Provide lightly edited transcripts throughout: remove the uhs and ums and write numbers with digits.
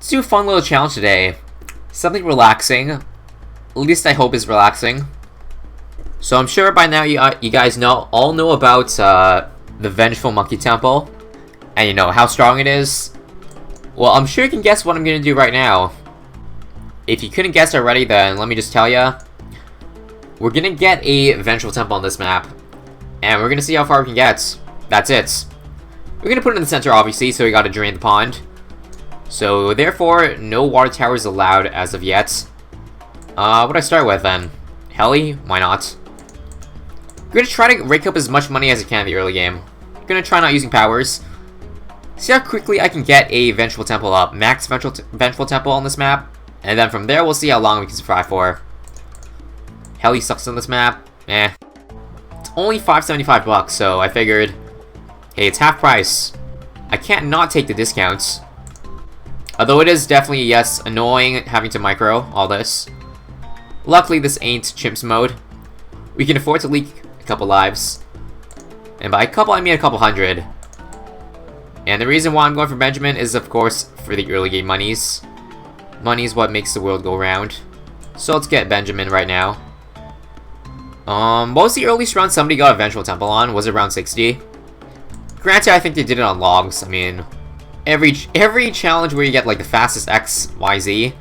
Let's do a fun little challenge today. Something relaxing. At least I hope is relaxing. So I'm sure by now you guys all know about the Vengeful Monkey Temple. And you know how strong it is. Well, I'm sure you can guess what I'm going to do right now. If you couldn't guess already, then let me just tell ya. We're going to get a Vengeful Temple on this map. And we're going to see how far we can get. That's it. We're going to put it in the center, obviously, so we got to drain the pond. So, therefore, no water towers allowed as of yet. What do I start with, then? Heli? Why not? I'm going to try to rake up as much money as I can in the early game. I'm going to try not using powers. See how quickly I can get a Vengeful Temple up. Max Vengeful Temple on this map. And then from there, we'll see how long we can survive for. Heli sucks on this map. Eh. It's only $5.75, so I figured, hey, it's half price. I can't not take the discounts. Although it is definitely, yes, annoying having to micro all this. Luckily, this ain't chimps mode. We can afford to leak a couple lives. And by a couple, I mean a couple hundred. And the reason why I'm going for Benjamin is, of course, for the early game monies. Money is what makes the world go round. So let's get Benjamin right now. What was the earliest round somebody got a Vengeful Temple on? Was it round 60? Granted, I think they did it on logs. I mean, every challenge where you get like the fastest X, Y, Z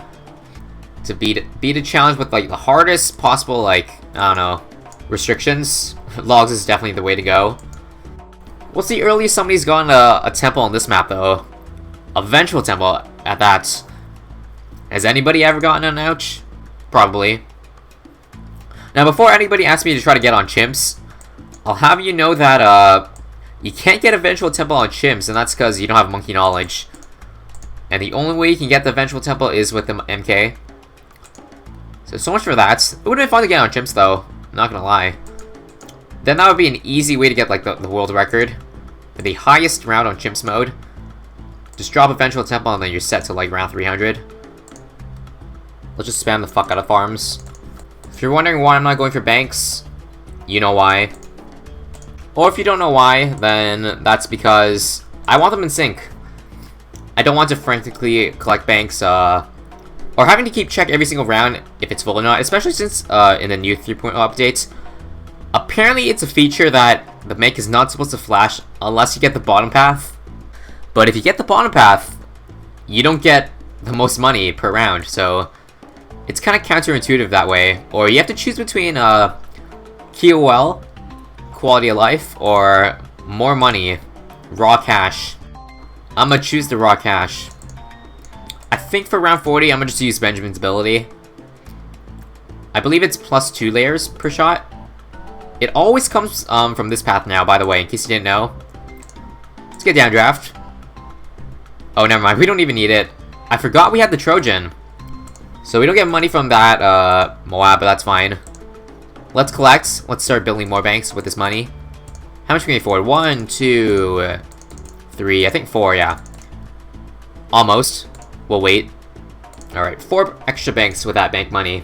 to beat a challenge with like the hardest possible, like, I don't know, restrictions, logs is definitely the way to go. What's the earliest somebody's gotten a temple on this map though? A Vengeful Temple at that. Has anybody ever gotten an ouch? Probably. Now before anybody asks me to try to get on chimps, I'll have you know that you can't get a Vengeful Temple on chimps, and that's because you don't have monkey knowledge. And the only way you can get the Vengeful Temple is with the MK. So much for that. It would have been fun to get on chimps though, I'm not gonna lie. Then that would be an easy way to get like the world record. For the highest round on chimps mode. Just drop a Vengeful Temple and then you're set to like round 300. Let's just spam the fuck out of farms. If you're wondering why I'm not going for banks, you know why. Or if you don't know why, then that's because I want them in sync. I don't want to frantically collect banks, or having to keep check every single round if it's full or not, especially since in the new 3.0 updates, apparently it's a feature that the bank is not supposed to flash unless you get the bottom path. But if you get the bottom path, you don't get the most money per round, so it's kind of counterintuitive that way. Or you have to choose between QOL, quality of life, or more money, raw cash. I'm gonna choose the raw cash. I think for round 40, I'm gonna just use Benjamin's ability. I believe it's plus 2 layers per shot. It always comes from this path now, by the way, in case you didn't know. Let's get downdraft. Oh, never mind, we don't even need it. I forgot we had the Trojan. So we don't get money from that Moab, but that's fine. Let's collect. Let's start building more banks with this money. How much can we afford? 1, 2, 3, I think 4, yeah. Almost. We'll wait. Alright, 4 extra banks with that bank money.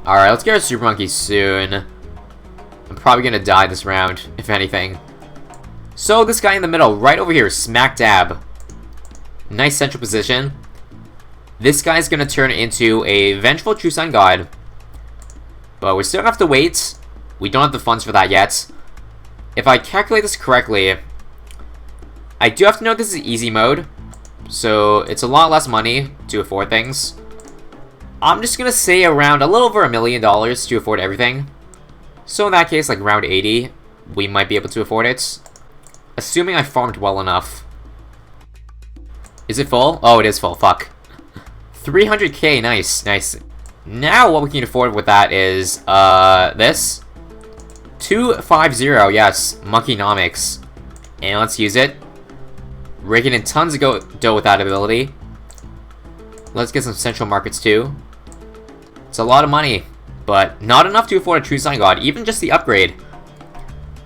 Alright, let's get our Super Monkey soon. I'm probably gonna die this round, if anything. So, this guy in the middle, right over here, smack dab. Nice central position. This guy's gonna turn into a Vengeful True Sun God. But we still have to wait. We don't have the funds for that yet. If I calculate this correctly, I do have to know this is easy mode. So it's a lot less money to afford things. I'm just gonna say around a little over $1 million to afford everything. So in that case, like round 80, we might be able to afford it. Assuming I farmed well enough. Is it full? Oh, it is full. Fuck. 300k, nice, nice. Now what we can afford with that is, this. 250, yes, Monkeynomics. And let's use it. Raking in tons of dough with that ability. Let's get some central markets too. It's a lot of money, but not enough to afford a True Sun God, even just the upgrade.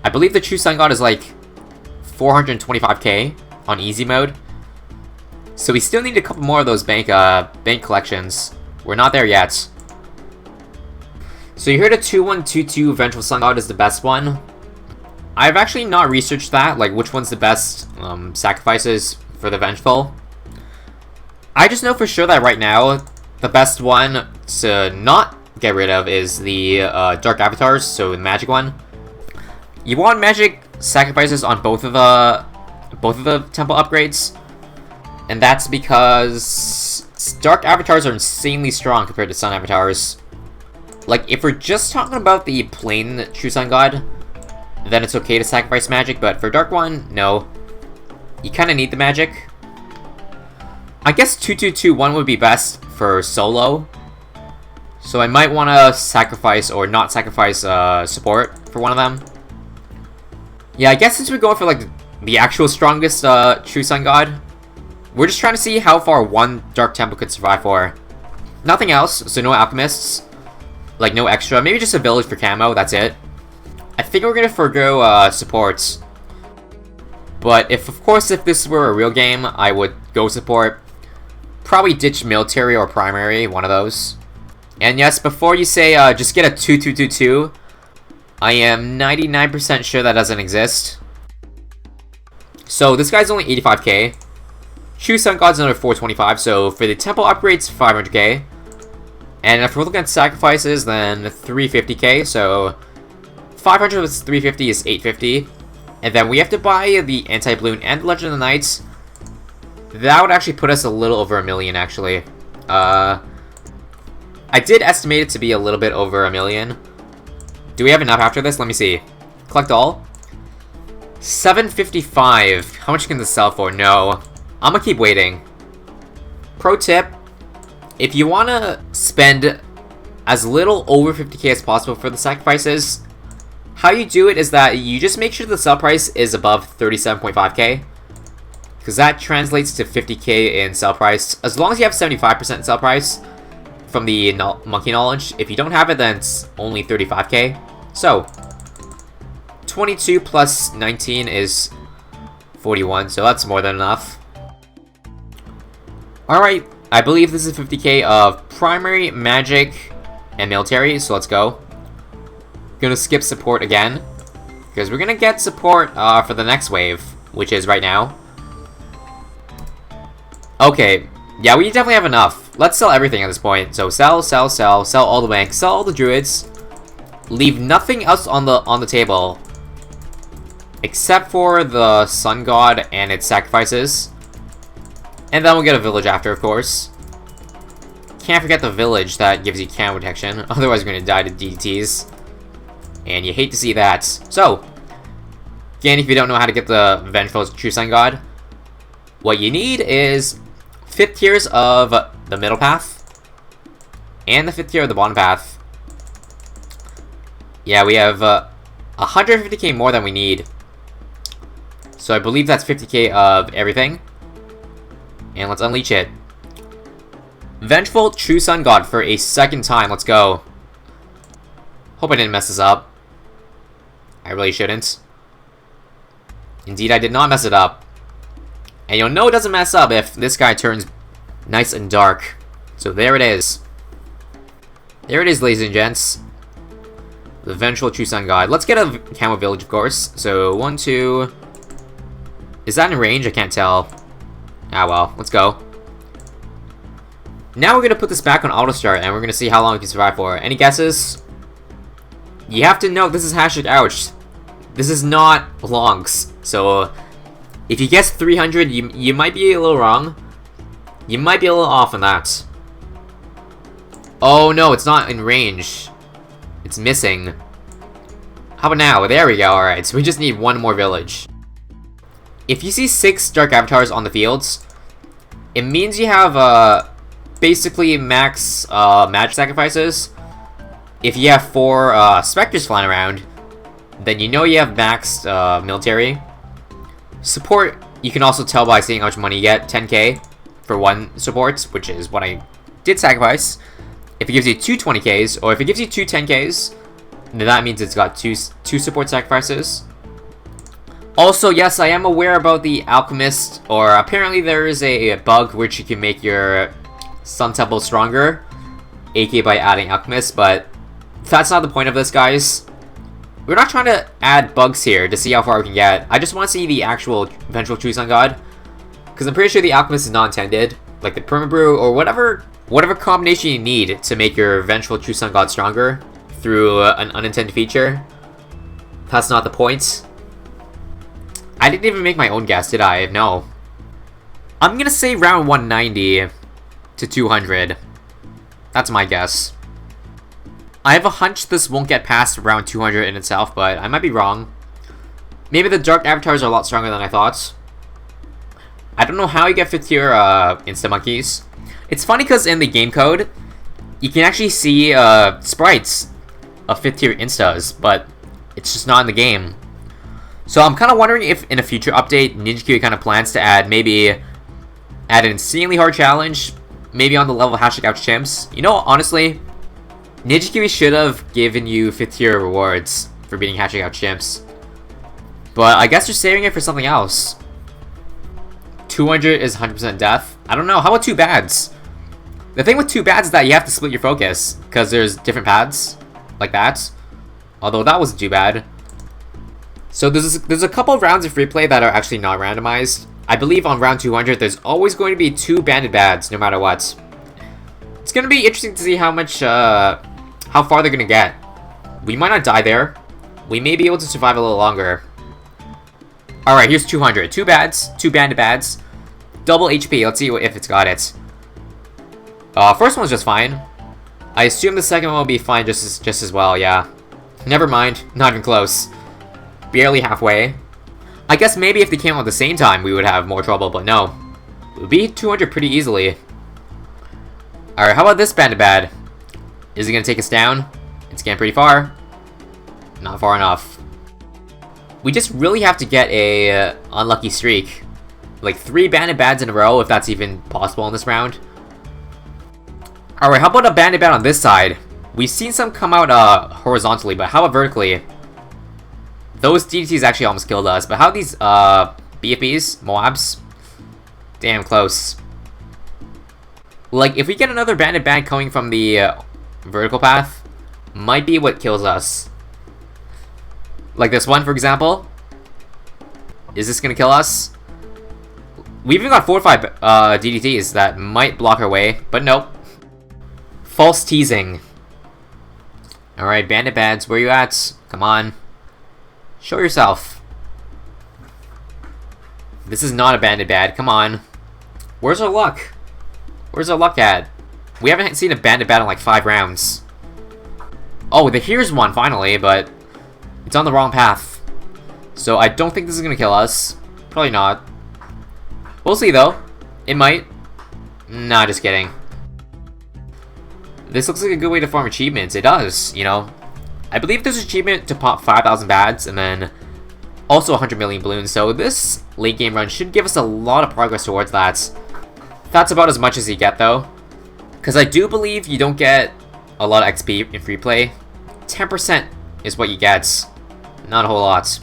I believe the True Sun God is like 425k on easy mode. So we still need a couple more of those bank collections. We're not there yet. So you heard a 2122 Vengeful Sun God is the best one. I've actually not researched that, like which one's the best sacrifices for the Vengeful. I just know for sure that right now, the best one to not get rid of is the Dark Avatars, so the magic one. You want magic sacrifices on both of the temple upgrades, and that's because Dark Avatars are insanely strong compared to Sun Avatars. Like, if we're just talking about the plain True Sun God, then it's okay to sacrifice magic, but for Dark one, no. You kind of need the magic. I guess 2-2-2-1 would be best for solo. So I might want to sacrifice or not sacrifice support for one of them. Yeah, I guess since we're going for like the actual strongest True Sun God, we're just trying to see how far one Dark Temple could survive for. Nothing else, so no alchemists. Like no extra, maybe just a village for camo, that's it. I think we're gonna forgo supports. But if this were a real game, I would go support. Probably ditch military or primary, one of those. And yes, before you say just get a 2-2-2-2, I am 99% sure that doesn't exist. So this guy's only 85k. True Sun God's another 425, so for the temple upgrades, 500k. And if we're looking at sacrifices, then 350k, so 500 plus 350 is 850. And then we have to buy the Anti-Bloon and the Legend of the Knights. That would actually put us a little over $1 million, actually. I did estimate it to be a little bit over $1 million. Do we have enough after this? Let me see. Collect all. 755. How much can this sell for? No. I'm gonna keep waiting. Pro tip. If you want to spend as little over 50k as possible for the sacrifices, how you do it is that you just make sure the sell price is above 37.5k. Because that translates to 50k in sell price. As long as you have 75% sell price from the monkey knowledge. If you don't have it, then it's only 35k. So, 22 plus 19 is 41, so that's more than enough. Alright, I believe this is 50k of primary, magic, and military, so let's go. Gonna skip support again, because we're gonna get support for the next wave, which is right now. Okay, yeah, we definitely have enough. Let's sell everything at this point. So sell all the banks, sell all the druids. Leave nothing else on the table. Except for the Sun God and its sacrifices. And then we'll get a village after, of course. Can't forget the village that gives you camo protection. Otherwise you're gonna die to DDTs. And you hate to see that. So, again, if you don't know how to get the Vengeful True Sun God, what you need is 5th tiers of the middle path and the 5th tier of the bottom path. Yeah, we have 150k more than we need. So I believe that's 50k of everything. And let's unleash it. Vengeful True Sun God for a second time. Let's go. Hope I didn't mess this up. I really shouldn't. Indeed, I did not mess it up. And you'll know it doesn't mess up if this guy turns nice and dark. So there it is. There it is, ladies and gents. The Vengeful True Sun God. Let's get a camo village, of course. So, 1, 2... Is that in range? I can't tell. Ah, well. Let's go. Now we're going to put this back on auto start, and we're going to see how long we can survive for. Any guesses? You have to know this is hashtag ouch. This is not longs. So, if you guess 300, you might be a little wrong. You might be a little off on that. Oh no, it's not in range. It's missing. How about now? There we go, alright. So we just need one more village. If you see 6 Dark Avatars on the fields, it means you have basically max magic sacrifices. If you have 4 Spectres flying around, then you know you have maxed military. Support, you can also tell by seeing how much money you get. 10k for 1 support, which is what I did sacrifice. If it gives you 2 20ks, or if it gives you 2 10ks, then that means it's got two support sacrifices. Also, yes, I am aware about the Alchemist, or apparently there is a bug which you can make your Sun Temple stronger, aka by adding Alchemist, but that's not the point of this, guys. We're not trying to add bugs here to see how far we can get. I just want to see the actual Vengeful True Sun God, because I'm pretty sure the Alchemist is not intended. like the Permabrew, or whatever combination you need to make your Vengeful True Sun God stronger through an unintended feature. That's not the point. I didn't even make my own guess, did I? No. I'm gonna say round 190 to 200. That's my guess. I have a hunch this won't get past round 200 in itself, but I might be wrong. Maybe the Dark Avatars are a lot stronger than I thought. I don't know how you get 5th tier Insta-Monkeys. It's funny because in the game code, you can actually see sprites of 5th tier Instas, but it's just not in the game. So I'm kind of wondering if in a future update, Ninja Kiwi kind of plans to add an insanely hard challenge, maybe on the level of #OuchChimps. You know, honestly, Ninja Kiwi should have given you 5th tier rewards for beating #OuchChimps. But I guess they're saving it for something else. 200 is 100% death. I don't know. How about 2 bads? The thing with 2 bads is that you have to split your focus, because there's different pads like that. Although that wasn't too bad. So there's a couple of rounds of free play that are actually not randomized. I believe on round 200 there's always going to be 2 banded bads no matter what. It's going to be interesting to see how far they're going to get. We might not die there. We may be able to survive a little longer. Alright, here's 200. 2 bads, 2 banded bads. Double HP, let's see if it's got it. First one's just fine. I assume the second one will be fine just as well, yeah. Never mind, not even close. Barely halfway. I guess maybe if they came out at the same time we would have more trouble, but no. We beat 200 pretty easily. Alright, how about this banded bad? Is it gonna take us down? It's getting pretty far. Not far enough. We just really have to get a unlucky streak. Like 3 banded bads in a row, if that's even possible in this round. Alright, how about a banded bad on this side? We've seen some come out horizontally, but how about vertically? Those DDTs actually almost killed us, but how are these BFBs? Moabs? Damn close. Like, if we get another banded bad coming from the vertical path, might be what kills us. Like this one, for example. Is this gonna kill us? We've even got 4 or 5 DDTs that might block our way, but nope. False teasing. Alright, bandit bads, where you at? Come on. Show yourself. This is not a bandit bad, come on. Where's our luck? Where's our luck at? We haven't seen a bandit bad in like 5 rounds. Oh, here's one finally, but it's on the wrong path. So I don't think this is gonna kill us. Probably not. We'll see though. It might. Nah, just kidding. This looks like a good way to farm achievements. It does, you know. I believe there's an achievement to pop 5,000 bads and then also 100 million balloons. So this late game run should give us a lot of progress towards that. That's about as much as you get though. Because I do believe you don't get a lot of XP in free play. 10% is what you get. Not a whole lot.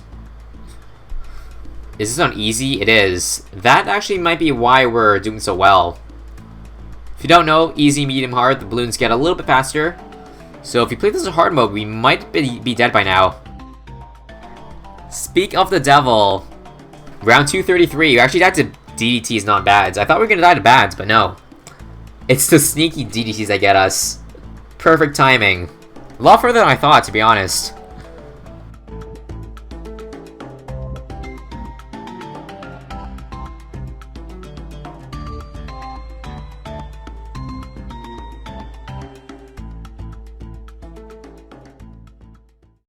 Is this on easy? It is. That actually might be why we're doing so well. If you don't know, easy, medium, hard, the balloons get a little bit faster. So if you play this in hard mode, we might be dead by now. Speak of the devil. Round 233. You actually died to DDTs, not bads. I thought we were gonna die to bads, but no. It's the sneaky DDTs that get us. Perfect timing. A lot further than I thought, to be honest.